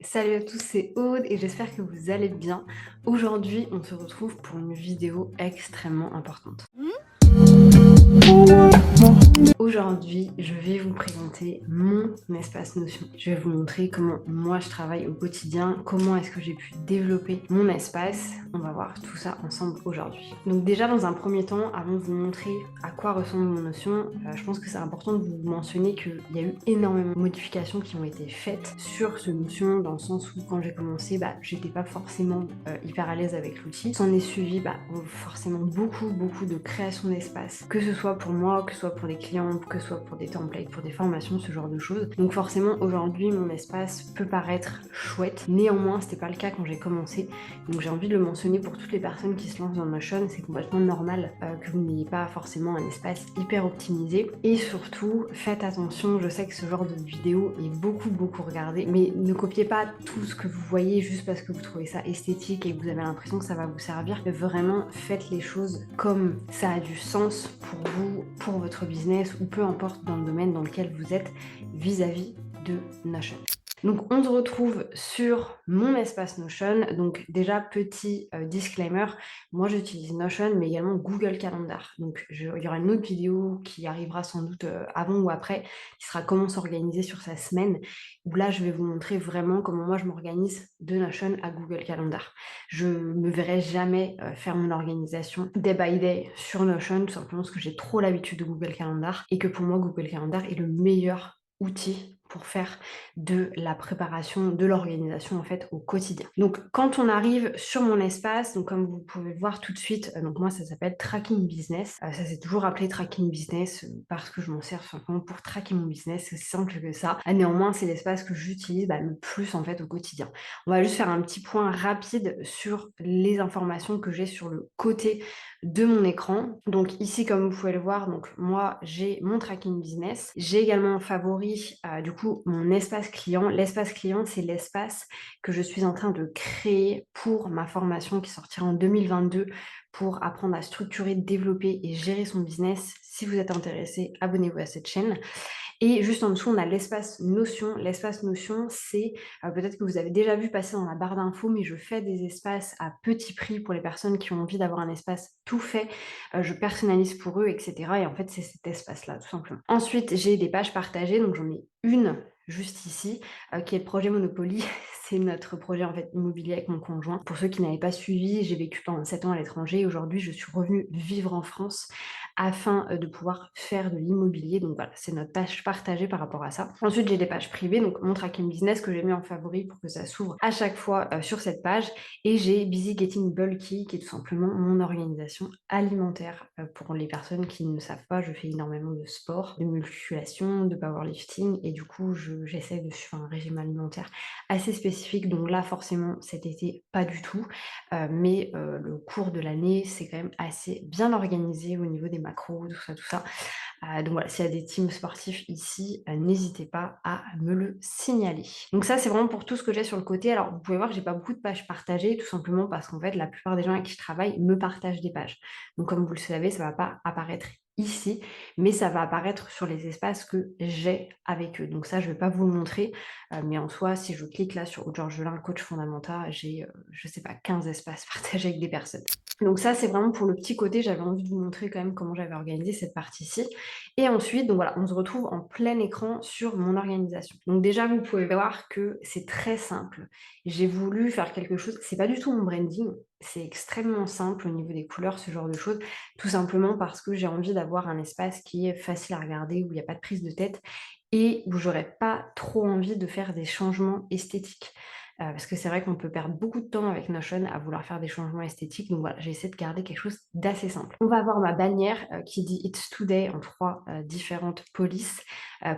Salut à tous, c'est Aude et j'espère que vous allez bien. Aujourd'hui, on se retrouve pour une vidéo extrêmement importante. Aujourd'hui, je vais vous présenter mon espace Notion. Je vais vous montrer comment moi je travaille au quotidien, comment est-ce que j'ai pu développer mon espace. On va voir tout ça ensemble aujourd'hui. Donc déjà, dans un premier temps, avant de vous montrer à quoi ressemble mon Notion, je pense que c'est important de vous mentionner qu'il y a eu énormément de modifications qui ont été faites sur ce Notion, dans le sens où quand j'ai commencé, j'étais pas forcément hyper à l'aise avec l'outil. S'en est suivi forcément beaucoup de création d'espace, que ce soit pour moi, que ce soit pour les clients, que ce soit pour des templates, pour des formations, ce genre de choses. Donc forcément aujourd'hui mon espace peut paraître chouette, néanmoins c'était pas le cas quand j'ai commencé, donc j'ai envie de le mentionner pour toutes les personnes qui se lancent dans Notion. C'est complètement normal que vous n'ayez pas forcément un espace hyper optimisé, et surtout faites attention. Je sais que ce genre de vidéo est beaucoup regardé, mais ne copiez pas tout ce que vous voyez juste parce que vous trouvez ça esthétique et que vous avez l'impression que ça va vous servir. Vraiment faites les choses comme ça a du sens pour vous, pour votre business, ou peu importe dans le domaine dans lequel vous êtes vis-à-vis de Notion. Donc on se retrouve sur mon espace Notion. Donc déjà petit disclaimer, moi j'utilise Notion mais également Google Calendar. Donc il y aura une autre vidéo qui arrivera sans doute avant ou après, qui sera comment s'organiser sur sa semaine, où là je vais vous montrer vraiment comment moi je m'organise de Notion à Google Calendar. Je me verrai jamais faire mon organisation day by day sur Notion, tout simplement parce que j'ai trop l'habitude de Google Calendar, et que pour moi Google Calendar est le meilleur outil pour faire de la préparation, de l'organisation en fait au quotidien. Donc quand on arrive sur mon espace, donc comme vous pouvez voir tout de suite, donc moi ça s'appelle Tracking Business. Ça s'est toujours appelé Tracking Business parce que je m'en sers simplement pour traquer mon business, c'est aussi simple que ça. Néanmoins c'est l'espace que j'utilise le plus en fait au quotidien. On va juste faire un petit point rapide sur les informations que j'ai sur le côté de mon écran. Donc ici, comme vous pouvez le voir, donc moi j'ai mon tracking business. J'ai également en favori du coup mon espace client. L'espace client, c'est l'espace que je suis en train de créer pour ma formation qui sortira en 2022 pour apprendre à structurer, développer et gérer son business. Si vous êtes intéressé, abonnez-vous à cette chaîne. Et juste en dessous, on a l'espace Notion. L'espace Notion, c'est peut-être que vous avez déjà vu passer dans la barre d'infos, mais je fais des espaces à petit prix pour les personnes qui ont envie d'avoir un espace tout fait. Je personnalise pour eux, etc. Et en fait, c'est cet espace-là, tout simplement. Ensuite, j'ai des pages partagées. Donc, j'en ai une juste ici, qui est le projet Monopoly. C'est notre projet en fait immobilier avec mon conjoint. Pour ceux qui n'avaient pas suivi, j'ai vécu pendant 7 ans à l'étranger. Aujourd'hui, je suis revenue vivre en France afin de pouvoir faire de l'immobilier. Donc voilà, c'est notre page partagée par rapport à ça. Ensuite, j'ai des pages privées, donc mon tracking business que j'ai mis en favori pour que ça s'ouvre à chaque fois sur cette page. Et j'ai Busy Getting Bulky, qui est tout simplement mon organisation alimentaire. Pour les personnes qui ne savent pas, je fais énormément de sport, de musculation, de powerlifting, et du coup, j'essaie de suivre un régime alimentaire assez spécifique. Donc là, forcément, cet été, pas du tout. Mais le cours de l'année, c'est quand même assez bien organisé au niveau des macros, tout ça. Donc voilà, s'il y a des teams sportifs ici, n'hésitez pas à me le signaler. Donc ça, c'est vraiment pour tout ce que j'ai sur le côté. Alors, vous pouvez voir que j'ai pas beaucoup de pages partagées, tout simplement parce qu'en fait, la plupart des gens avec qui je travaille me partagent des pages. Donc comme vous le savez, ça va pas apparaître ici, mais ça va apparaître sur les espaces que j'ai avec eux. Donc ça, je vais pas vous le montrer, mais en soi, si je clique là sur Georges Gelin, coach fondamental, j'ai, je sais pas, 15 espaces partagés avec des personnes. Donc ça, c'est vraiment pour le petit côté, j'avais envie de vous montrer quand même comment j'avais organisé cette partie-ci. Et ensuite, donc voilà, on se retrouve en plein écran sur mon organisation. Donc déjà, vous pouvez voir que c'est très simple. J'ai voulu faire quelque chose, c'est pas du tout mon branding, c'est extrêmement simple au niveau des couleurs, ce genre de choses, tout simplement parce que j'ai envie d'avoir un espace qui est facile à regarder, où il n'y a pas de prise de tête et où j'aurais pas trop envie de faire des changements esthétiques. Parce que c'est vrai qu'on peut perdre beaucoup de temps avec Notion à vouloir faire des changements esthétiques. Donc voilà, j'ai essayé de garder quelque chose d'assez simple. On va avoir ma bannière qui dit It's Today en 3 différentes polices.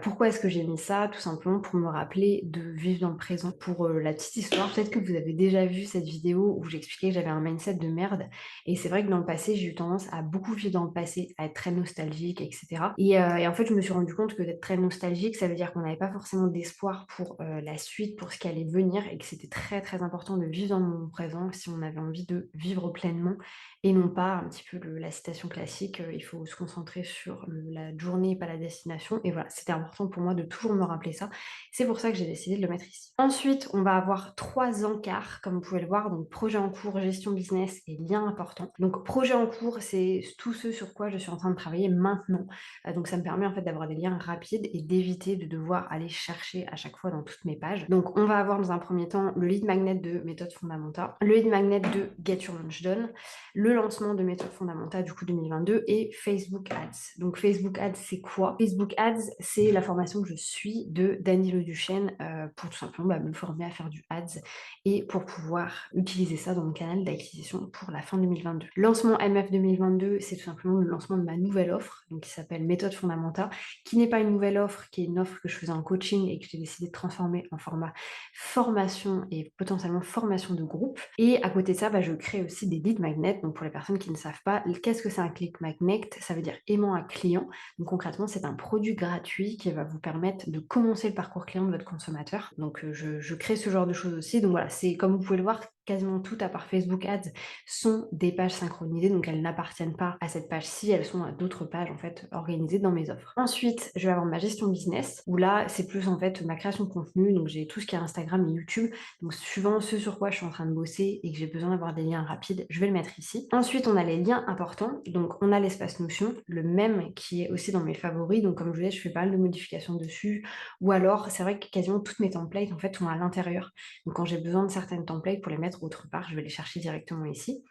Pourquoi est-ce que j'ai mis ça? Tout simplement pour me rappeler de vivre dans le présent. Pour la petite histoire, peut-être que vous avez déjà vu cette vidéo où j'expliquais que j'avais un mindset de merde. Et c'est vrai que dans le passé, j'ai eu tendance à beaucoup vivre dans le passé, à être très nostalgique, etc. Et en fait, je me suis rendu compte que d'être très nostalgique, ça veut dire qu'on n'avait pas forcément d'espoir pour la suite, pour ce qui allait venir, et que que c'était très très important de vivre dans le moment présent si on avait envie de vivre pleinement et non pas un petit peu la citation classique, il faut se concentrer sur la journée et pas la destination. Et voilà, c'était important pour moi de toujours me rappeler ça. C'est pour ça que j'ai décidé de le mettre ici. Ensuite, on va avoir 3 encarts, comme vous pouvez le voir, donc projet en cours, gestion business et liens importants. Donc projet en cours, c'est tout ce sur quoi je suis en train de travailler maintenant. Donc ça me permet en fait d'avoir des liens rapides et d'éviter de devoir aller chercher à chaque fois dans toutes mes pages. Donc on va avoir dans un premier temps le lead magnet de méthode Fondamenta, le lead magnet de Get Your Launch Done, le lancement de méthode Fondamenta du coup 2022 et Facebook Ads. Donc Facebook Ads, c'est quoi? Facebook Ads, c'est la formation que je suis de Danilo Duchesne pour tout simplement me former à faire du ads et pour pouvoir utiliser ça dans mon canal d'acquisition pour la fin 2022. Lancement MF 2022, c'est tout simplement le lancement de ma nouvelle offre, donc qui s'appelle Méthode Fondamenta, qui n'est pas une nouvelle offre, qui est une offre que je faisais en coaching et que j'ai décidé de transformer en format formation et potentiellement formation de groupe. Et à côté de ça, je crée aussi des lead magnets. Donc pour les personnes qui ne savent pas, qu'est-ce que c'est un lead magnet? Ça veut dire aimant un client. Donc concrètement, c'est un produit gratuit qui va vous permettre de commencer le parcours client de votre consommateur. Donc je crée ce genre de choses aussi. Donc voilà, c'est comme vous pouvez le voir, quasiment toutes à part Facebook Ads sont des pages synchronisées, donc elles n'appartiennent pas à cette page-ci, elles sont à d'autres pages en fait organisées dans mes offres. Ensuite, je vais avoir ma gestion business, où là c'est plus en fait ma création de contenu, donc j'ai tout ce qui est Instagram et YouTube, donc suivant ce sur quoi je suis en train de bosser et que j'ai besoin d'avoir des liens rapides, je vais le mettre ici. Ensuite, on a les liens importants, donc on a l'espace Notion, le même qui est aussi dans mes favoris, donc comme je vous disais, je fais pas mal de modifications dessus, ou alors c'est vrai que quasiment toutes mes templates en fait sont à l'intérieur, donc quand j'ai besoin de certaines templates pour les mettre autre part, je vais les chercher directement ici.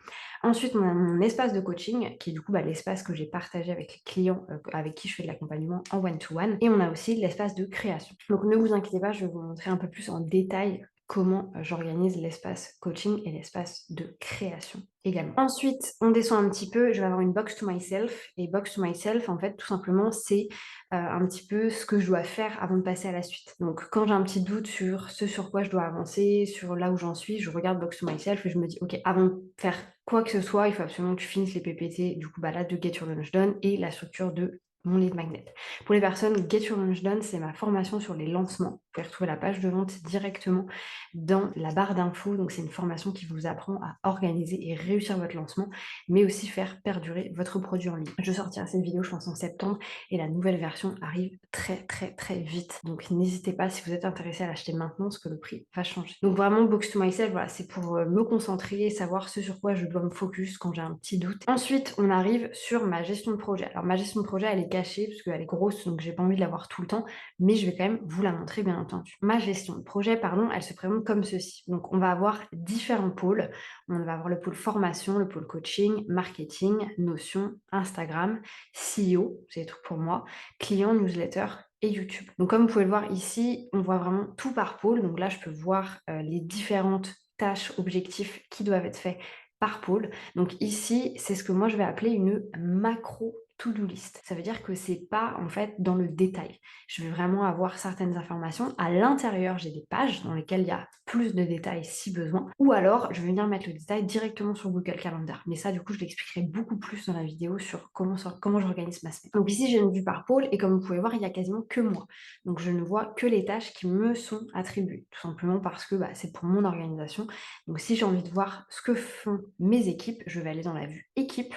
Ensuite, on a mon espace de coaching, qui est du coup l'espace que j'ai partagé avec les clients avec qui je fais de l'accompagnement en one-to-one. Et on a aussi l'espace de création. Donc ne vous inquiétez pas, je vais vous montrer un peu plus en détail comment j'organise l'espace coaching et l'espace de création également. Ensuite, on descend un petit peu, je vais avoir une box to myself. Et box to myself, en fait, tout simplement, c'est un petit peu ce que je dois faire avant de passer à la suite. Donc, quand j'ai un petit doute sur ce sur quoi je dois avancer, sur là où j'en suis, je regarde box to myself et je me dis, ok, avant de faire quoi que ce soit, il faut absolument que tu finisses les PPT, du coup, là, de Get Your Launch Done et la structure de mon lead magnet. Pour les personnes, Get Your Launch Done, c'est ma formation sur les lancements. Vous pouvez retrouver la page de vente directement dans la barre d'infos. Donc, c'est une formation qui vous apprend à organiser et réussir votre lancement, mais aussi faire perdurer votre produit en ligne. Je sortirai cette vidéo, je pense, en septembre et la nouvelle version arrive très, très, très vite. Donc, n'hésitez pas si vous êtes intéressé à l'acheter maintenant, parce que le prix va changer. Donc, vraiment, Box to Myself, voilà, c'est pour me concentrer, savoir ce sur quoi je dois me focus quand j'ai un petit doute. Ensuite, on arrive sur ma gestion de projet. Alors, ma gestion de projet, elle est cachée parce qu'elle est grosse, donc j'ai pas envie de la voir tout le temps, mais je vais quand même vous la montrer, bien entendu. Ma gestion de projet, pardon, elle se présente comme ceci. Donc, on va avoir différents pôles. On va avoir le pôle formation, le pôle coaching, marketing, notion, Instagram, SEO, c'est des trucs pour moi, client, newsletter et YouTube. Donc, comme vous pouvez le voir ici, on voit vraiment tout par pôle. Donc là, je peux voir les différentes tâches, objectifs qui doivent être faits par pôle. Donc ici, c'est ce que moi je vais appeler une macro to-do list. Ça veut dire que c'est pas en fait dans le détail. Je vais vraiment avoir certaines informations. À l'intérieur, j'ai des pages dans lesquelles il y a plus de détails si besoin. Ou alors, je vais venir mettre le détail directement sur Google Calendar. Mais ça, du coup, je l'expliquerai beaucoup plus dans la vidéo sur comment j'organise ma semaine. Donc ici, j'ai une vue par pôle et comme vous pouvez voir, il y a quasiment que moi. Donc je ne vois que les tâches qui me sont attribuées. Tout simplement parce que c'est pour mon organisation. Donc si j'ai envie de voir ce que font mes équipes, je vais aller dans la vue équipe,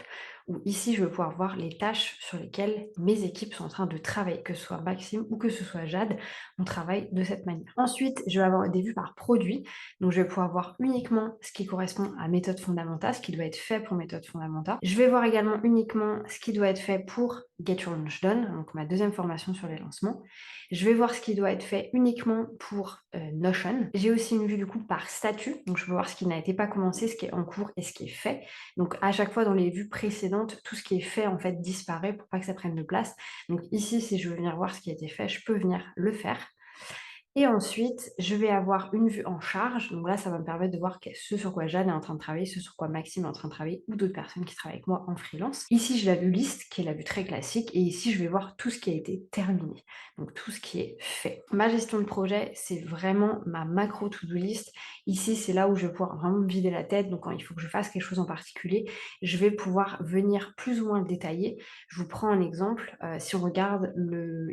où ici je vais pouvoir voir les tâches sur lesquelles mes équipes sont en train de travailler, que ce soit Maxime ou que ce soit Jade, on travaille de cette manière. Ensuite, je vais avoir des vues par produit, donc je vais pouvoir voir uniquement ce qui correspond à méthode fondamentale, ce qui doit être fait pour méthode fondamentale. Je vais voir également uniquement ce qui doit être fait pour Get Your Launch Done, donc ma deuxième formation sur les lancements. Je vais voir ce qui doit être fait uniquement pour Notion. J'ai aussi une vue du coup par statut, donc je vais voir ce qui n'a été pas commencé, ce qui est en cours et ce qui est fait. Donc à chaque fois dans les vues précédentes, tout ce qui est fait en fait disparaît pour pas que ça prenne de place. Donc ici, si je veux venir voir ce qui a été fait, je peux venir le faire. Et ensuite, je vais avoir une vue en charge. Donc là, ça va me permettre de voir ce sur quoi Jeanne est en train de travailler, ce sur quoi Maxime est en train de travailler ou d'autres personnes qui travaillent avec moi en freelance. Ici, j'ai la vue liste, qui est la vue très classique. Et ici, je vais voir tout ce qui a été terminé. Donc tout ce qui est fait. Ma gestion de projet, c'est vraiment ma macro to-do list. Ici, c'est là où je vais pouvoir vraiment me vider la tête. Donc quand il faut que je fasse quelque chose en particulier, je vais pouvoir venir plus ou moins le détailler. Je vous prends un exemple. Si on regarde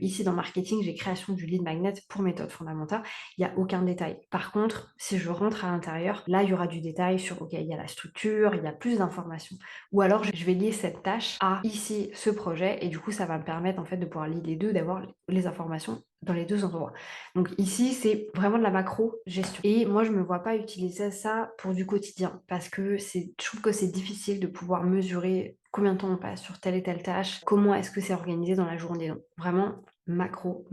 ici dans marketing, j'ai création du lead magnet pour méthode fondamentale. complémentaire, il n'y a aucun détail. Par contre, si je rentre à l'intérieur, là, il y aura du détail sur, OK, il y a la structure, il y a plus d'informations. Ou alors, je vais lier cette tâche à ici, ce projet, et du coup, ça va me permettre en fait de pouvoir lier les deux, d'avoir les informations dans les deux endroits. Donc ici, c'est vraiment de la macro gestion. Et moi, je me vois pas utiliser ça pour du quotidien parce que je trouve que c'est difficile de pouvoir mesurer combien de temps on passe sur telle et telle tâche, comment est-ce que c'est organisé dans la journée. Donc vraiment macro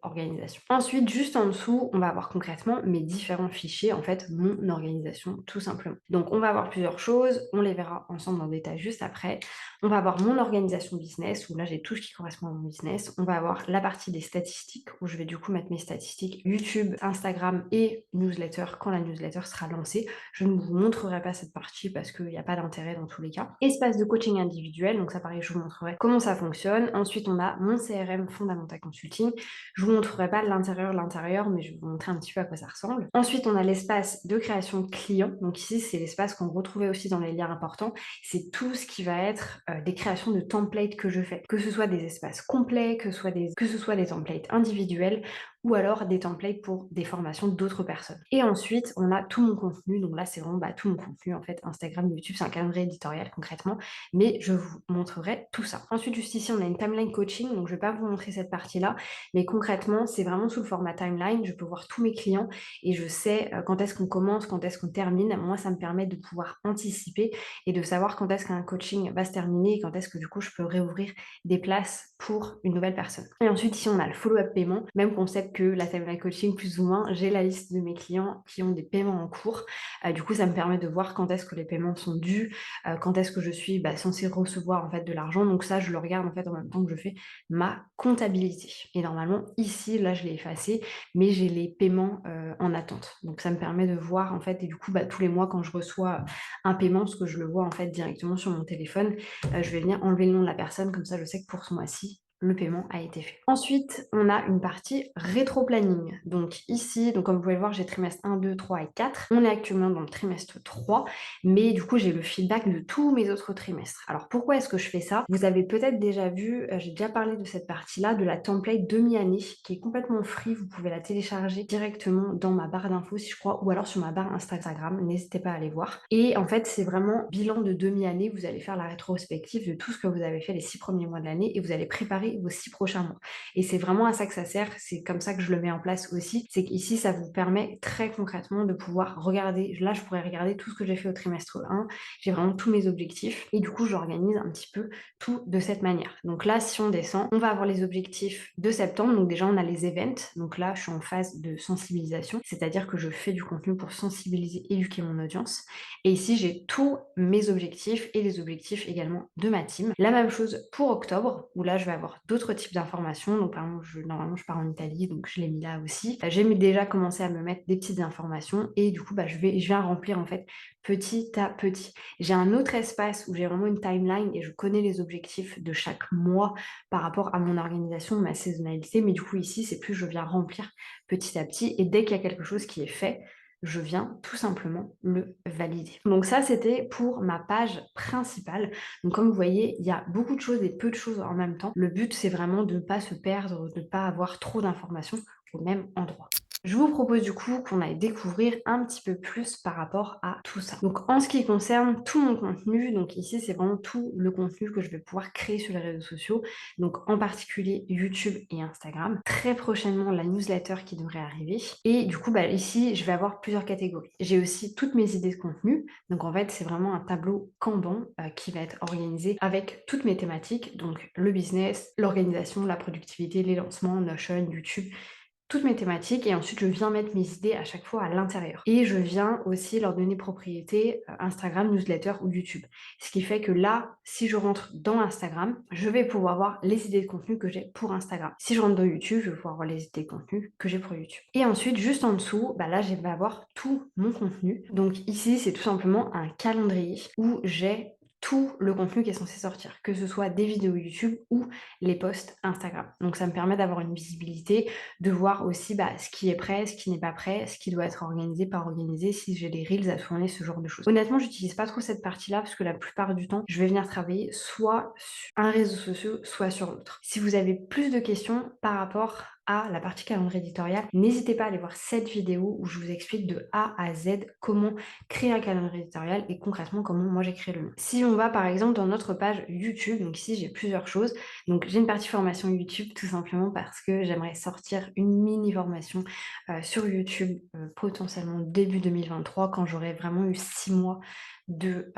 organisation. Ensuite, juste en dessous, on va avoir concrètement mes différents fichiers, en fait, mon organisation, tout simplement. Donc on va avoir plusieurs choses, on les verra ensemble en détail juste après. On va avoir mon organisation business, où là j'ai tout ce qui correspond à mon business. On va avoir la partie des statistiques, où je vais du coup mettre mes statistiques YouTube, Instagram et newsletter quand la newsletter sera lancée. Je ne vous montrerai pas cette partie parce qu'il n'y a pas d'intérêt dans tous les cas. Espace de coaching individuel, donc ça pareil, je vous montrerai comment ça fonctionne. Ensuite, on a mon CRM Fundamental Consulting. Je vous montrerai pas l'intérieur, mais je vais vous montrer un petit peu à quoi ça ressemble. Ensuite, on a l'espace de création de clients. Donc ici, c'est l'espace qu'on retrouvait aussi dans les liens importants. C'est tout ce qui va être des créations de templates que je fais. Que ce soit des espaces complets, que ce soit des templates individuels ou alors des templates pour des formations d'autres personnes. Et ensuite, on a tout mon contenu. Donc là, c'est vraiment tout mon contenu. En fait, Instagram, YouTube, c'est un calendrier éditorial concrètement, mais je vous montrerai tout ça. Ensuite, juste ici, on a une timeline coaching. Donc, je ne vais pas vous montrer cette partie-là, mais concrètement, c'est vraiment sous le format timeline. Je peux voir tous mes clients et je sais quand est-ce qu'on commence, quand est-ce qu'on termine. Moi, ça me permet de pouvoir anticiper et de savoir quand est-ce qu'un coaching va se terminer et quand est-ce que du coup, je peux réouvrir des places pour une nouvelle personne. Et ensuite, ici, on a le follow-up paiement. Même concept que la timeline coaching, plus ou moins. J'ai la liste de mes clients qui ont des paiements en cours. Du coup, ça me permet de voir quand est-ce que les paiements sont dus, quand est-ce que je suis censée recevoir en fait de l'argent. Donc ça, je le regarde en fait en même temps que je fais ma comptabilité. Et normalement, ici, là, je l'ai effacé, mais j'ai les paiements en attente. Donc ça me permet de voir en fait, et du coup, tous les mois, quand je reçois un paiement, parce que je le vois en fait directement sur mon téléphone, je vais venir enlever le nom de la personne, comme ça je sais que pour ce mois-ci, le paiement a été fait. Ensuite, on a une partie rétro-planning. Donc ici, comme vous pouvez le voir, j'ai trimestre 1, 2, 3 et 4. On est actuellement dans le trimestre 3, mais du coup, j'ai le feedback de tous mes autres trimestres. Alors pourquoi est-ce que je fais ça? Vous avez peut-être déjà vu, j'ai déjà parlé de cette partie-là, de la template demi-année, qui est complètement free. Vous pouvez la télécharger directement dans ma barre d'infos, si je crois, ou alors sur ma barre Instagram. N'hésitez pas à aller voir. Et en fait, c'est vraiment bilan de demi-année. Vous allez faire la rétrospective de tout ce que vous avez fait les 6 premiers mois de l'année et vous allez préparer vos 6 prochains mois. Et c'est vraiment à ça que ça sert, c'est comme ça que je le mets en place aussi, c'est qu'ici ça vous permet très concrètement de pouvoir regarder, là je pourrais regarder tout ce que j'ai fait au trimestre 1, j'ai vraiment tous mes objectifs et du coup j'organise un petit peu tout de cette manière. Donc là si on descend, on va avoir les objectifs de septembre, donc déjà on a les events, donc là je suis en phase de sensibilisation, c'est-à-dire que je fais du contenu pour sensibiliser, éduquer mon audience. Et ici j'ai tous mes objectifs et les objectifs également de ma team. La même chose pour octobre, où là je vais avoir d'autres types d'informations. Donc par exemple, normalement je pars en Italie, donc je l'ai mis là aussi. J'ai déjà commencé à me mettre des petites informations et du coup je viens remplir en fait petit à petit. J'ai un autre espace où j'ai vraiment une timeline et je connais les objectifs de chaque mois par rapport à mon organisation, ma saisonnalité. Mais du coup ici, c'est plus je viens remplir petit à petit et dès qu'il y a quelque chose qui est fait, je viens tout simplement le valider. Donc ça, c'était pour ma page principale. Donc comme vous voyez, il y a beaucoup de choses et peu de choses en même temps. Le but, c'est vraiment de ne pas se perdre, de ne pas avoir trop d'informations au même endroit. Je vous propose du coup qu'on aille découvrir un petit peu plus par rapport à tout ça. Donc en ce qui concerne tout mon contenu, donc ici c'est vraiment tout le contenu que je vais pouvoir créer sur les réseaux sociaux, donc en particulier YouTube et Instagram. Très prochainement la newsletter qui devrait arriver. Et du coup ici je vais avoir plusieurs catégories. J'ai aussi toutes mes idées de contenu, donc en fait c'est vraiment un tableau Kanban qui va être organisé avec toutes mes thématiques, donc le business, l'organisation, la productivité, les lancements, Notion, YouTube, toutes mes thématiques et ensuite je viens mettre mes idées à chaque fois à l'intérieur. Et je viens aussi leur donner propriété Instagram, newsletter ou YouTube. Ce qui fait que là, si je rentre dans Instagram, je vais pouvoir voir les idées de contenu que j'ai pour Instagram. Si je rentre dans YouTube, je vais pouvoir voir les idées de contenu que j'ai pour YouTube. Et ensuite, juste en dessous, là, je vais avoir tout mon contenu. Donc ici, c'est tout simplement un calendrier où j'ai tout le contenu qui est censé sortir, que ce soit des vidéos YouTube ou les posts Instagram. Donc ça me permet d'avoir une visibilité, de voir aussi ce qui est prêt, ce qui n'est pas prêt, ce qui doit être organisé, pas organisé, si j'ai des reels à tourner, ce genre de choses. Honnêtement, j'utilise pas trop cette partie-là parce que la plupart du temps, je vais venir travailler soit sur un réseau social, soit sur l'autre. Si vous avez plus de questions par rapport à la partie calendrier éditorial, n'hésitez pas à aller voir cette vidéo où je vous explique de A à Z comment créer un calendrier éditorial et concrètement comment moi j'ai créé le mien. Si on va par exemple dans notre page YouTube, donc ici j'ai plusieurs choses. Donc j'ai une partie formation YouTube tout simplement parce que j'aimerais sortir une mini formation sur YouTube potentiellement début 2023 quand j'aurai vraiment eu 6 mois de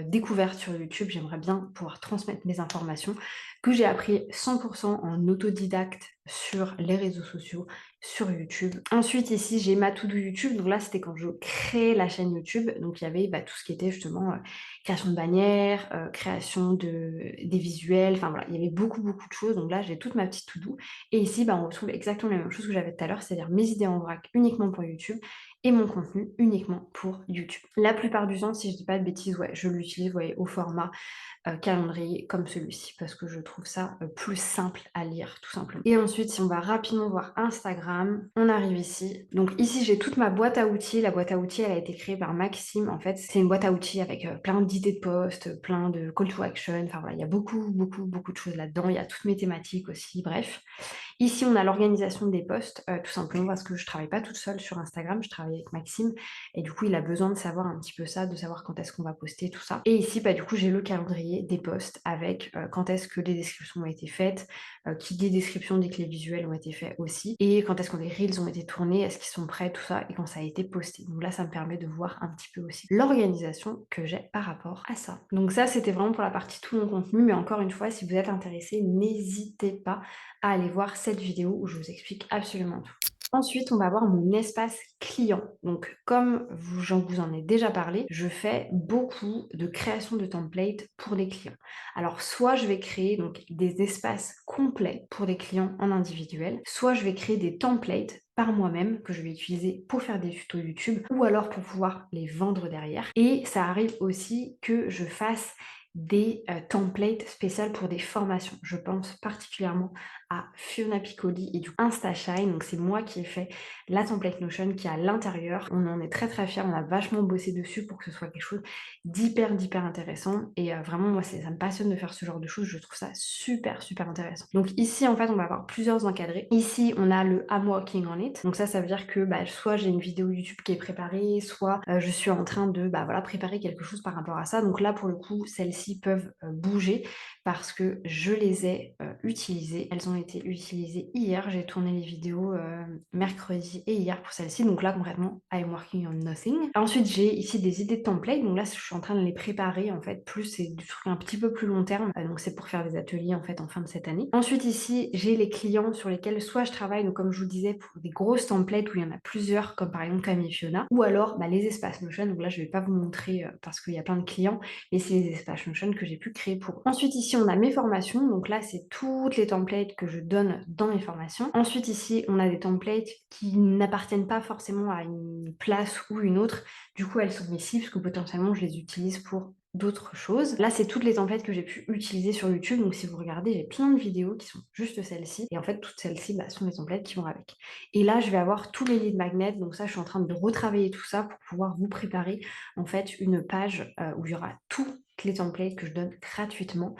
découverte sur YouTube. J'aimerais bien pouvoir transmettre mes informations que j'ai appris 100% en autodidacte sur les réseaux sociaux, sur YouTube. Ensuite, ici, j'ai ma to-do YouTube. Donc là, c'était quand je créais la chaîne YouTube. Donc il y avait tout ce qui était justement création de bannières, création des visuels. Enfin voilà, il y avait beaucoup, beaucoup de choses. Donc là, j'ai toute ma petite to-do. Et ici, on retrouve exactement la même chose que j'avais tout à l'heure, c'est-à-dire mes idées en vrac uniquement pour YouTube et mon contenu uniquement pour YouTube. La plupart du temps, si je dis pas de bêtises, ouais, je l'utilise au format calendrier comme celui-ci parce que je trouve ça plus simple à lire tout simplement. Et ensuite, si on va rapidement voir Instagram, on arrive ici. Donc ici, j'ai toute ma boîte à outils. La boîte à outils, elle a été créée par Maxime. En fait, c'est une boîte à outils avec plein d'idées de posts, plein de call to action. Enfin voilà, il y a beaucoup, beaucoup, beaucoup de choses là-dedans. Il y a toutes mes thématiques aussi, bref. Ici, on a l'organisation des posts, tout simplement parce que je travaille pas toute seule sur Instagram, je travaille avec Maxime et du coup, il a besoin de savoir un petit peu ça, de savoir quand est-ce qu'on va poster, tout ça. Et ici, du coup, j'ai le calendrier des posts avec quand est-ce que les descriptions ont été faites, qui dit description dit que les visuels ont été faits aussi, et quand est-ce que les reels ont été tournés, est-ce qu'ils sont prêts, tout ça, et quand ça a été posté. Donc là, ça me permet de voir un petit peu aussi l'organisation que j'ai par rapport à ça. Donc ça, c'était vraiment pour la partie tout mon contenu, mais encore une fois, si vous êtes intéressé, n'hésitez pas à aller voir cette vidéo où je vous explique absolument tout. Ensuite, on va voir mon espace client. Donc, comme j'en vous en ai déjà parlé, je fais beaucoup de création de templates pour des clients. Alors, soit je vais créer donc des espaces complets pour des clients en individuel, soit je vais créer des templates par moi-même que je vais utiliser pour faire des tutos YouTube ou alors pour pouvoir les vendre derrière. Et ça arrive aussi que je fasse des templates spéciales pour des formations. Je pense particulièrement à Fiona Piccoli et du InstaShine. Donc c'est moi qui ai fait la template Notion qui est à l'intérieur. On en est très très fiers, on a vachement bossé dessus pour que ce soit quelque chose d'hyper intéressant. Et vraiment moi ça me passionne de faire ce genre de choses, je trouve ça super intéressant. Donc ici en fait on va avoir plusieurs encadrés. Ici on a le I'm working on it. Donc ça veut dire que soit j'ai une vidéo YouTube qui est préparée, soit je suis en train de préparer quelque chose par rapport à ça. Donc là pour le coup celles-ci peuvent bouger parce que je les ai utilisées. Elles ont été utilisées hier. J'ai tourné les vidéos mercredi et hier pour celle-ci. Donc là, concrètement, I'm working on nothing. Ensuite, j'ai ici des idées de templates. Donc là, je suis en train de les préparer. En fait, plus c'est du truc un petit peu plus long terme. Donc c'est pour faire des ateliers en fait en fin de cette année. Ensuite, ici, j'ai les clients sur lesquels soit je travaille, donc comme je vous disais, pour des grosses templates où il y en a plusieurs, comme par exemple Camille et Fiona, ou alors les espaces Notion. Donc là, je vais pas vous montrer parce qu'il y a plein de clients, mais c'est les espaces Notion que j'ai pu créer pour eux. Ensuite, ici, on a mes formations. Donc là, c'est toutes les templates que je donne dans mes formations. Ensuite, ici, on a des templates qui n'appartiennent pas forcément à une place ou une autre. Du coup, elles sont ici parce que potentiellement, je les utilise pour d'autres choses. Là, c'est toutes les templates que j'ai pu utiliser sur YouTube. Donc, si vous regardez, j'ai plein de vidéos qui sont juste celles-ci. Et en fait, toutes celles-ci sont les templates qui vont avec. Et là, je vais avoir tous les lead magnets. Donc ça, je suis en train de retravailler tout ça pour pouvoir vous préparer en fait une page où il y aura toutes les templates que je donne gratuitement.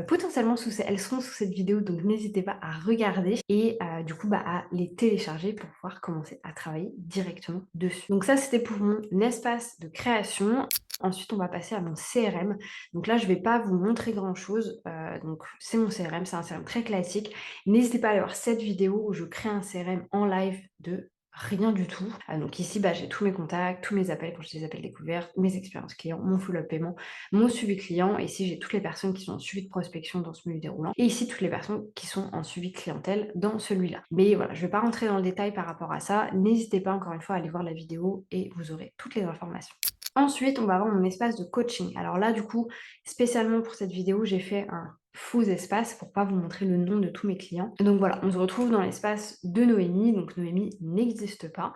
Potentiellement, elles seront sous cette vidéo. Donc, n'hésitez pas à regarder et du coup, à les télécharger pour pouvoir commencer à travailler directement dessus. Donc ça, c'était pour mon espace de création. Ensuite, on va passer à mon CRM. Donc là, je ne vais pas vous montrer grand-chose. Donc, c'est mon CRM, c'est un CRM très classique. N'hésitez pas à aller voir cette vidéo où je crée un CRM en live de rien du tout. Donc ici, j'ai tous mes contacts, tous mes appels quand je les appels découvertes, mes expériences clients, mon follow-up paiement, mon suivi client. Et ici, j'ai toutes les personnes qui sont en suivi de prospection dans ce menu déroulant. Et ici, toutes les personnes qui sont en suivi de clientèle dans celui-là. Mais voilà, je ne vais pas rentrer dans le détail par rapport à ça. N'hésitez pas encore une fois à aller voir la vidéo et vous aurez toutes les informations. Ensuite, on va avoir mon espace de coaching. Alors là, du coup, spécialement pour cette vidéo, j'ai fait un faux espace pour pas vous montrer le nom de tous mes clients. Donc voilà, on se retrouve dans l'espace de Noémie. Donc Noémie n'existe pas.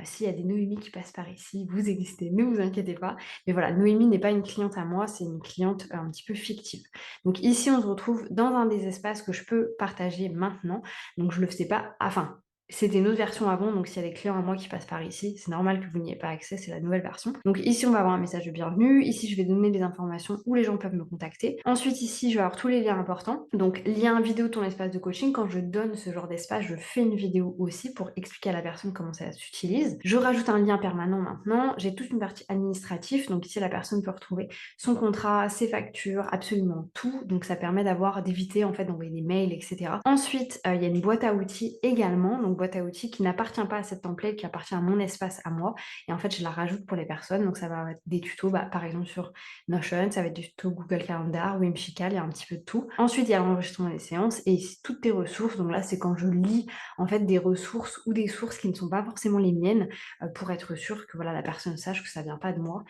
S'il y a des Noémie qui passent par ici, vous existez, ne vous inquiétez pas. Mais voilà, Noémie n'est pas une cliente à moi, c'est une cliente un petit peu fictive. Donc ici, on se retrouve dans un des espaces que je peux partager maintenant. Donc je le faisais pas, enfin, C'était une autre version avant, donc s'il y a des clients à moi qui passent par ici, c'est normal que vous n'y ayez pas accès, c'est la nouvelle version. Donc ici, on va avoir un message de bienvenue. Ici, je vais donner des informations où les gens peuvent me contacter. Ensuite, ici, je vais avoir tous les liens importants. Donc, lien vidéo de ton espace de coaching. Quand je donne ce genre d'espace, je fais une vidéo aussi pour expliquer à la personne comment ça s'utilise. Je rajoute un lien permanent maintenant. J'ai toute une partie administrative. Donc ici, la personne peut retrouver son contrat, ses factures, absolument tout. Donc ça permet d'éviter en fait d'envoyer des mails, etc. Ensuite, il y a une boîte à outils également. Donc boîte à outils qui n'appartient pas à cette template, qui appartient à mon espace à moi. Et en fait, je la rajoute pour les personnes. Donc ça va être des tutos, par exemple sur Notion, ça va être des tutos Google Calendar, Whimsical, il y a un petit peu de tout. Ensuite, il y a l'enregistrement des séances et ici, toutes tes ressources. Donc là, c'est quand je lis en fait des ressources ou des sources qui ne sont pas forcément les miennes pour être sûr que voilà, la personne sache que ça vient pas de moi,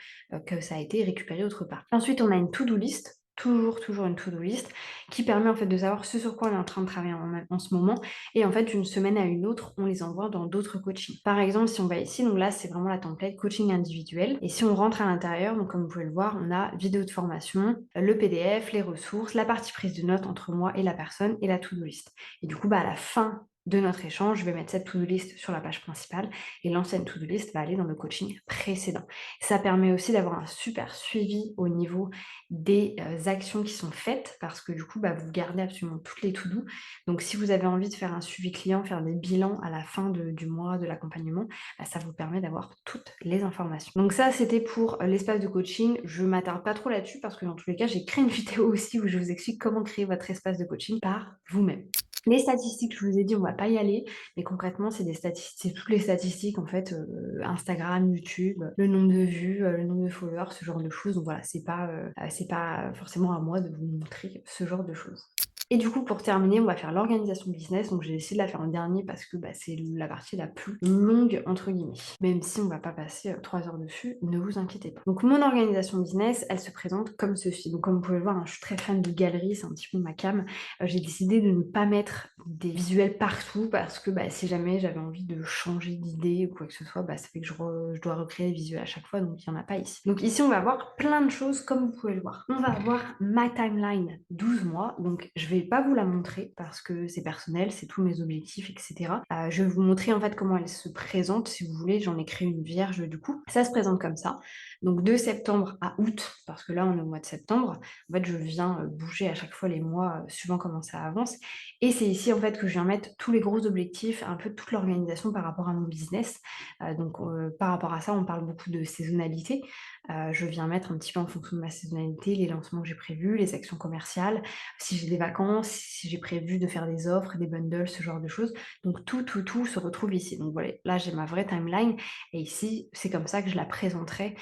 que ça a été récupéré autre part. Ensuite, on a une to-do list. Toujours une to-do list qui permet en fait de savoir ce sur quoi on est en train de travailler en ce moment et en fait d'une semaine à une autre on les envoie dans d'autres coachings. Par exemple si on va ici, donc là c'est vraiment la template coaching individuel et si on rentre à l'intérieur, donc comme vous pouvez le voir, on a vidéo de formation, le PDF, les ressources, la partie prise de notes entre moi et la personne et la to-do list. Et du coup à la fin de notre échange, je vais mettre cette to-do list sur la page principale et l'ancienne to-do list va aller dans le coaching précédent. Ça permet aussi d'avoir un super suivi au niveau des actions qui sont faites parce que du coup, vous gardez absolument toutes les to-do. Donc, si vous avez envie de faire un suivi client, faire des bilans à la fin du mois de l'accompagnement, ça vous permet d'avoir toutes les informations. Donc ça, c'était pour l'espace de coaching. Je m'attarde pas trop là-dessus parce que dans tous les cas, j'ai créé une vidéo aussi où je vous explique comment créer votre espace de coaching par vous-même. Les statistiques, je vous ai dit, on va pas y aller, mais concrètement, c'est des statistiques, c'est toutes les statistiques en fait, Instagram, YouTube, le nombre de vues, le nombre de followers, ce genre de choses. Donc voilà, c'est pas forcément à moi de vous montrer ce genre de choses. Et du coup, pour terminer, on va faire l'organisation business. Donc, j'ai essayé de la faire en dernier parce que c'est la partie la plus longue, entre guillemets. Même si on va pas passer 3 heures dessus, ne vous inquiétez pas. Donc, mon organisation business, elle se présente comme ceci. Donc, comme vous pouvez le voir, je suis très fan de galeries, c'est un petit peu ma cam. J'ai décidé de ne pas mettre des visuels partout parce que si jamais j'avais envie de changer d'idée ou quoi que ce soit, ça fait que je dois recréer les visuels à chaque fois, donc il n'y en a pas ici. Donc ici, on va avoir plein de choses comme vous pouvez le voir. On va avoir ma timeline 12 mois, donc je vais pas vous la montrer parce que c'est personnel, c'est tous mes objectifs, etc. Je vais vous montrer en fait comment elle se présente, si vous voulez, j'en ai créé une vierge du coup. Ça se présente comme ça. Donc de septembre à août, parce que là on est au mois de septembre, en fait je viens bouger à chaque fois les mois suivant comment ça avance. Et c'est ici en fait que je viens mettre tous les gros objectifs, un peu toute l'organisation par rapport à mon business. Par rapport à ça, on parle beaucoup de saisonnalité. Je viens mettre un petit peu en fonction de ma saisonnalité les lancements que j'ai prévus, les actions commerciales, si j'ai des vacances, si j'ai prévu de faire des offres, des bundles, ce genre de choses. Donc tout se retrouve ici. Donc voilà, là j'ai ma vraie timeline et ici c'est comme ça que je la présenterai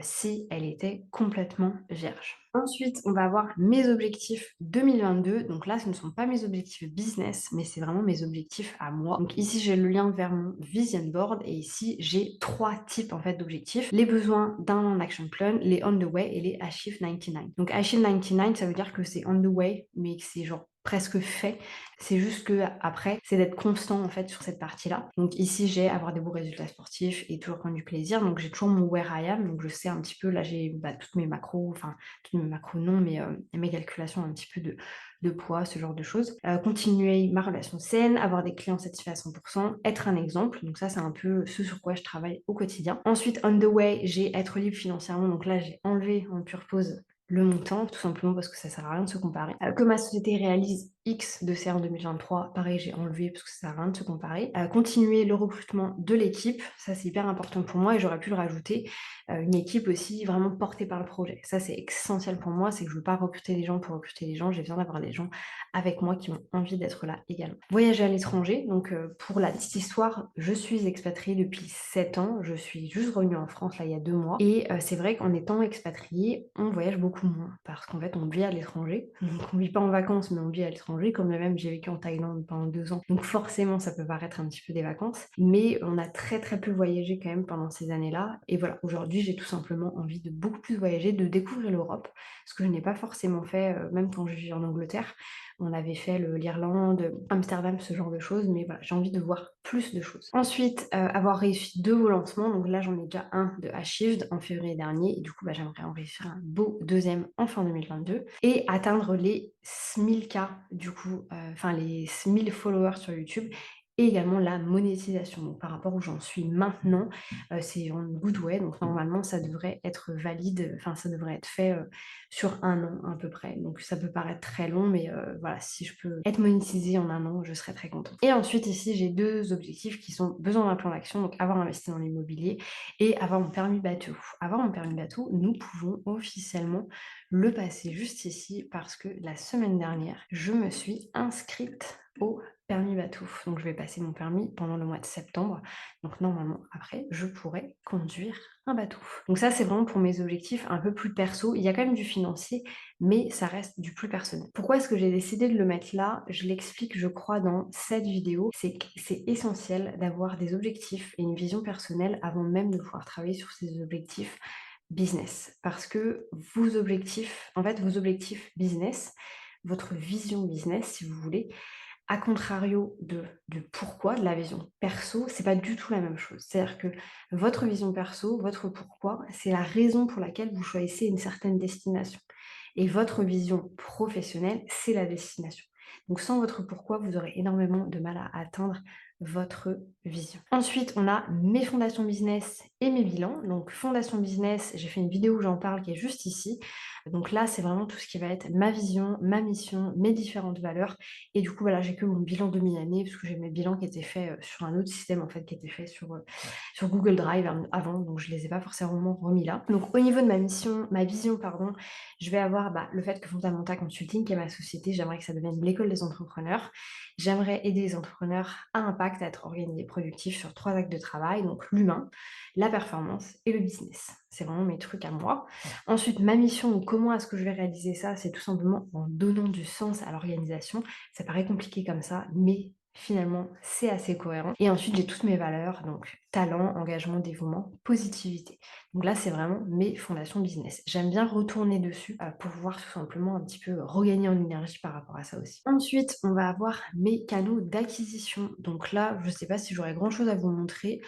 si elle était complètement vierge. Ensuite, on va avoir mes objectifs 2022. Donc là, ce ne sont pas mes objectifs business, mais c'est vraiment mes objectifs à moi. Donc ici, j'ai le lien vers mon vision board et ici, j'ai 3 types en fait d'objectifs. Les besoins d'un action plan, les on the way et les achieve 99. Donc achieve 99, ça veut dire que c'est on the way, mais que c'est genre presque fait. C'est juste que après, c'est d'être constant en fait sur cette partie-là. Donc ici, j'ai avoir des beaux résultats sportifs et toujours prendre du plaisir. Donc j'ai toujours mon where I am. Donc je sais un petit peu, là j'ai toutes mes macros, enfin toutes mes macros non, mais mes calculations un petit peu de poids, ce genre de choses. Continuer ma relation saine, avoir des clients satisfaits à 100%, être un exemple. Donc ça, c'est un peu ce sur quoi je travaille au quotidien. Ensuite, on the way, j'ai être libre financièrement. Donc là, j'ai enlevé en pure pause le montant, tout simplement parce que ça sert à rien de se comparer. Que ma société réalise X de CR en 2023, pareil, j'ai enlevé parce que ça sert à rien de se comparer. Continuer le recrutement de l'équipe, ça c'est hyper important pour moi et j'aurais pu le rajouter. Une équipe aussi vraiment portée par le projet. Ça c'est essentiel pour moi, c'est que je veux pas recruter des gens pour recruter des gens, j'ai besoin d'avoir des gens avec moi qui ont envie d'être là également. Voyager à l'étranger, donc pour la petite histoire, je suis expatriée depuis 7 ans, je suis juste revenue en France là il y a 2 mois et c'est vrai qu'en étant expatriée, on voyage beaucoup moins parce qu'en fait on vit à l'étranger, donc on vit pas en vacances mais on vit à l'étranger, comme même j'ai vécu en Thaïlande pendant 2 ans, donc forcément ça peut paraître un petit peu des vacances, mais on a très peu voyagé quand même pendant ces années-là et voilà, aujourd'hui j'ai tout simplement envie de beaucoup plus voyager, de découvrir l'Europe, ce que je n'ai pas forcément fait même quand je vis en Angleterre. On avait fait l'Irlande, Amsterdam, ce genre de choses, mais voilà, j'ai envie de voir plus de choses. Ensuite, avoir réussi 2 beaux lancements, donc là j'en ai déjà un de Achieved en février dernier, et du coup j'aimerais en réussir un beau deuxième en fin 2022, et atteindre les 1000K du coup, enfin les 1000 followers sur YouTube, et également la monétisation. Donc, par rapport où j'en suis maintenant, c'est en good way. Donc, normalement, ça devrait être valide, enfin, ça devrait être fait sur un an à peu près. Donc, ça peut paraître très long, mais voilà, si je peux être monétisée en un an, je serais très contente. Et ensuite, ici, j'ai deux objectifs qui sont besoin d'un plan d'action, donc avoir investi dans l'immobilier et avoir mon permis bateau. Avoir mon permis bateau, nous pouvons officiellement le passer juste ici parce que la semaine dernière, je me suis inscrite au permis bateau. Donc je vais passer mon permis pendant le mois de septembre. Donc normalement, après, je pourrai conduire un bateau. Donc ça, c'est vraiment pour mes objectifs un peu plus perso. Il y a quand même du financier, mais ça reste du plus personnel. Pourquoi est-ce que j'ai décidé de le mettre là? Je l'explique, je crois, dans cette vidéo. C'est que c'est essentiel d'avoir des objectifs et une vision personnelle avant même de pouvoir travailler sur ces objectifs business. Parce que vos objectifs, en fait, vos objectifs business, votre vision business, si vous voulez, à contrario du pourquoi, de la vision perso, c'est pas du tout la même chose. C'est-à-dire que votre vision perso, votre pourquoi, c'est la raison pour laquelle vous choisissez une certaine destination. Et votre vision professionnelle, c'est la destination. Donc sans votre pourquoi, vous aurez énormément de mal à atteindre votre vision. Ensuite, on a mes fondations business et mes bilans. Donc fondation business, j'ai fait une vidéo où j'en parle qui est juste ici. Donc là, c'est vraiment tout ce qui va être ma vision, ma mission, mes différentes valeurs. Et du coup, voilà, j'ai que mon bilan de mi-année, parce que j'ai mes bilans qui étaient faits sur un autre système, en fait, qui était fait sur Google Drive avant, donc je les ai pas forcément remis là. Donc au niveau de ma mission, ma vision, pardon, je vais avoir le fait que Fondamenta Consulting, qui est ma société, j'aimerais que ça devienne l'école des entrepreneurs. J'aimerais aider les entrepreneurs à impact, à être organisés, productifs sur 3 actes de travail, donc l'humain, la performance et le business. C'est vraiment mes trucs à moi. Ensuite, ma mission, donc comment est-ce que je vais réaliser ça? C'est tout simplement en donnant du sens à l'organisation. Ça paraît compliqué comme ça, mais finalement, c'est assez cohérent. Et ensuite, j'ai toutes mes valeurs, donc talent, engagement, dévouement, positivité. Donc là, c'est vraiment mes fondations business. J'aime bien retourner dessus pour pouvoir tout simplement un petit peu regagner en énergie par rapport à ça aussi. Ensuite, on va avoir mes canaux d'acquisition. Donc là, je ne sais pas si j'aurais grand-chose à vous montrer.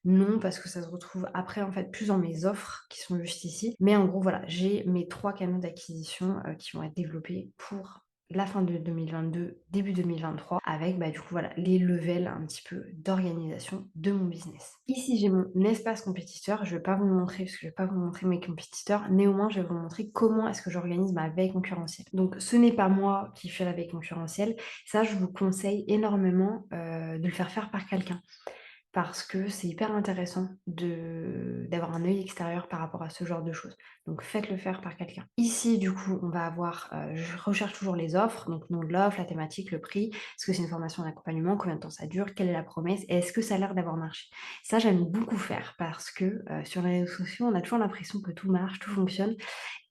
Non, parce que ça se retrouve après, en fait, plus dans mes offres qui sont juste ici. Mais en gros, voilà, j'ai mes 3 canaux d'acquisition qui vont être développés pour la fin de 2022, début 2023, avec du coup voilà les levels un petit peu d'organisation de mon business. Ici j'ai mon espace compétiteur, je ne vais pas vous le montrer parce que je ne vais pas vous montrer mes compétiteurs, néanmoins je vais vous montrer comment est-ce que j'organise ma veille concurrentielle. Donc ce n'est pas moi qui fais la veille concurrentielle, ça je vous conseille énormément de le faire par quelqu'un parce que c'est hyper intéressant d'avoir un œil extérieur par rapport à ce genre de choses. Donc faites-le faire par quelqu'un. Ici, du coup, on va avoir, je recherche toujours les offres, donc nom de l'offre, la thématique, le prix, est-ce que c'est une formation d'accompagnement, combien de temps ça dure, quelle est la promesse, et est-ce que ça a l'air d'avoir marché. Ça, j'aime beaucoup faire parce que sur les réseaux sociaux, on a toujours l'impression que tout marche, tout fonctionne,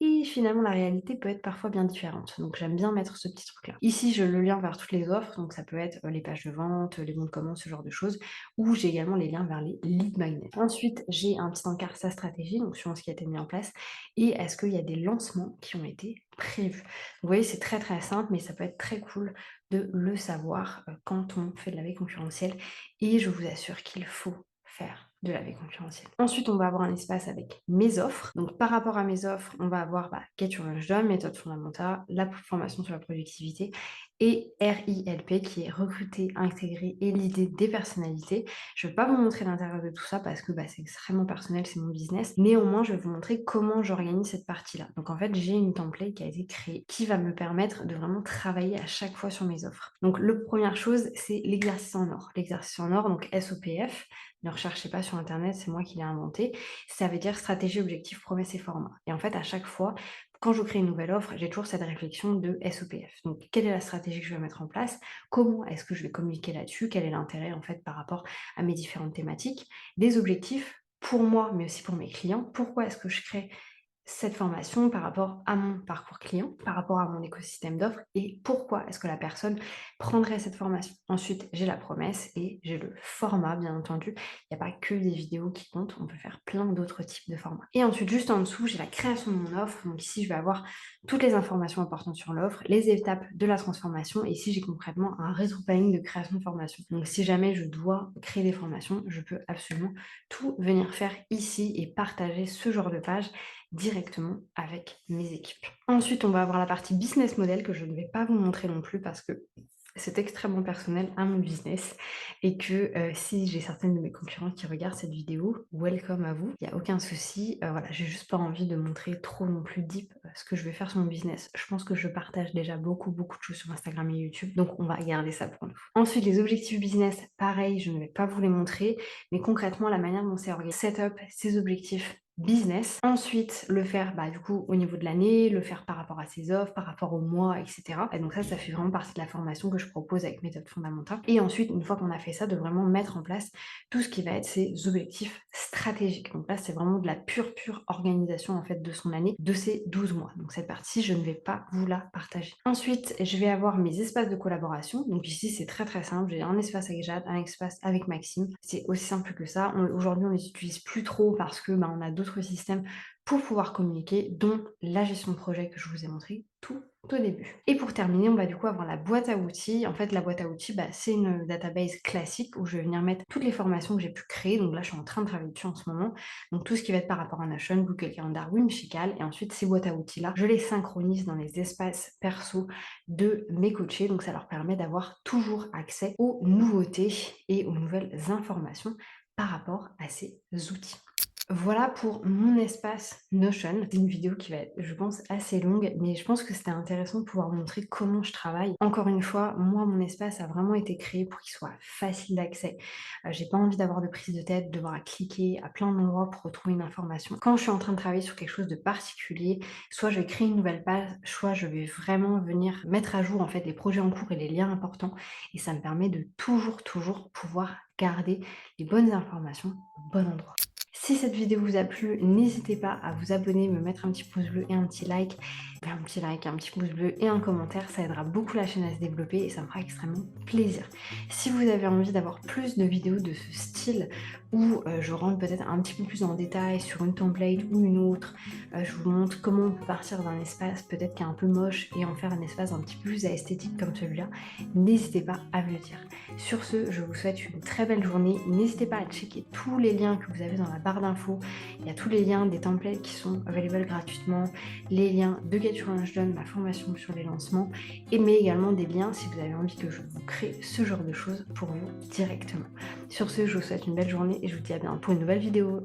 et finalement, la réalité peut être parfois bien différente. Donc, j'aime bien mettre ce petit truc-là. Ici, je le lien vers toutes les offres. Donc, ça peut être les pages de vente, les bons de commande, ce genre de choses. Ou j'ai également les liens vers les lead magnets. Ensuite, j'ai un petit encart sa stratégie, donc suivant ce qui a été mis en place. Et est-ce qu'il y a des lancements qui ont été prévus? Vous voyez, c'est très très simple, mais ça peut être très cool de le savoir quand on fait de la veille concurrentielle. Et je vous assure qu'il faut faire de la veille concurrentielle. Ensuite, on va avoir un espace avec mes offres. Donc, par rapport à mes offres, on va avoir Get Your Lunch Done, méthode fondamentale, la formation sur la productivité et RILP qui est recruter, intégrer et l'idée des personnalités. Je ne vais pas vous montrer l'intérieur de tout ça parce que c'est extrêmement personnel, c'est mon business. Néanmoins, je vais vous montrer comment j'organise cette partie-là. Donc en fait, j'ai une template qui a été créée qui va me permettre de vraiment travailler à chaque fois sur mes offres. Donc la première chose, c'est l'exercice en or. L'exercice en or, donc SOPF, ne recherchez pas sur internet, c'est moi qui l'ai inventé. Ça veut dire stratégie, objectif, promesse et format. Et en fait, à chaque fois, quand je crée une nouvelle offre, j'ai toujours cette réflexion de SOPF. Donc, quelle est la stratégie que je vais mettre en place? Comment est-ce que je vais communiquer là-dessus? Quel est l'intérêt en fait par rapport à mes différentes thématiques? Des objectifs pour moi, mais aussi pour mes clients. Pourquoi est-ce que je crée cette formation par rapport à mon parcours client, par rapport à mon écosystème d'offres et pourquoi est-ce que la personne prendrait cette formation. Ensuite, j'ai la promesse et j'ai le format, bien entendu. Il n'y a pas que des vidéos qui comptent, on peut faire plein d'autres types de formats. Et ensuite, juste en dessous, j'ai la création de mon offre. Donc ici, je vais avoir toutes les informations importantes sur l'offre, les étapes de la transformation et ici, j'ai concrètement un rétro-planning de création de formation. Donc si jamais je dois créer des formations, je peux absolument tout venir faire ici et partager ce genre de page directement avec mes équipes. Ensuite, on va avoir la partie business model que je ne vais pas vous montrer non plus parce que c'est extrêmement personnel à mon business et que si j'ai certaines de mes concurrents qui regardent cette vidéo, welcome à vous, il n'y a aucun souci. Voilà, j'ai juste pas envie de montrer trop non plus deep ce que je vais faire sur mon business. Je pense que je partage déjà beaucoup de choses sur Instagram et YouTube, donc on va garder ça pour nous. Ensuite, les objectifs business, pareil, je ne vais pas vous les montrer, mais concrètement, la manière dont c'est organisé, setup, ces objectifs business. Ensuite, le faire du coup au niveau de l'année, le faire par rapport à ses offres, par rapport au mois, etc. Et donc ça fait vraiment partie de la formation que je propose avec méthode fondamentale. Et ensuite, une fois qu'on a fait ça, de vraiment mettre en place tout ce qui va être ses objectifs stratégiques. Donc là, c'est vraiment de la pure organisation en fait de son année, de ces 12 mois. Donc cette partie, je ne vais pas vous la partager. Ensuite, je vais avoir mes espaces de collaboration. Donc ici, c'est très simple. J'ai un espace avec Jade, un espace avec Maxime. C'est aussi simple que ça. Aujourd'hui, on les utilise plus trop parce que on a d'autres systèmes pour pouvoir communiquer, dont la gestion de projet que je vous ai montré tout au début. Et pour terminer, on va du coup avoir la boîte à outils. En fait, la boîte à outils, c'est une database classique où je vais venir mettre toutes les formations que j'ai pu créer. Donc là, je suis en train de travailler dessus en ce moment. Donc tout ce qui va être par rapport à Notion, Google Calendar, Whimsical. Et ensuite, ces boîtes à outils-là, je les synchronise dans les espaces perso de mes coachés. Donc ça leur permet d'avoir toujours accès aux nouveautés et aux nouvelles informations par rapport à ces outils. Voilà pour mon espace Notion. C'est une vidéo qui va être, je pense, assez longue, mais je pense que c'était intéressant de pouvoir vous montrer comment je travaille. Encore une fois, moi, mon espace a vraiment été créé pour qu'il soit facile d'accès. J'ai pas envie d'avoir de prise de tête, de devoir cliquer à plein d'endroits pour retrouver une information. Quand je suis en train de travailler sur quelque chose de particulier, soit je vais créer une nouvelle page, soit je vais vraiment venir mettre à jour en fait les projets en cours et les liens importants. Et ça me permet de toujours pouvoir garder les bonnes informations au bon endroit. Si cette vidéo vous a plu, n'hésitez pas à vous abonner, me mettre un petit pouce bleu et un petit like, un petit pouce bleu et un commentaire, ça aidera beaucoup la chaîne à se développer et ça me fera extrêmement plaisir. Si vous avez envie d'avoir plus de vidéos de ce style où je rentre peut-être un petit peu plus en détail sur une template ou une autre, je vous montre comment on peut partir d'un espace peut-être qui est un peu moche et en faire un espace un petit peu plus esthétique comme celui-là, n'hésitez pas à me le dire. Sur ce, je vous souhaite une très belle journée. N'hésitez pas à checker tous les liens que vous avez dans la barre d'infos. Il y a tous les liens des templates qui sont available gratuitement, les liens de Get Your Launch Done, ma formation sur les lancements, mais également des liens si vous avez envie que je vous crée ce genre de choses pour vous directement. Sur ce, je vous souhaite une belle journée et je vous dis à bientôt pour une nouvelle vidéo.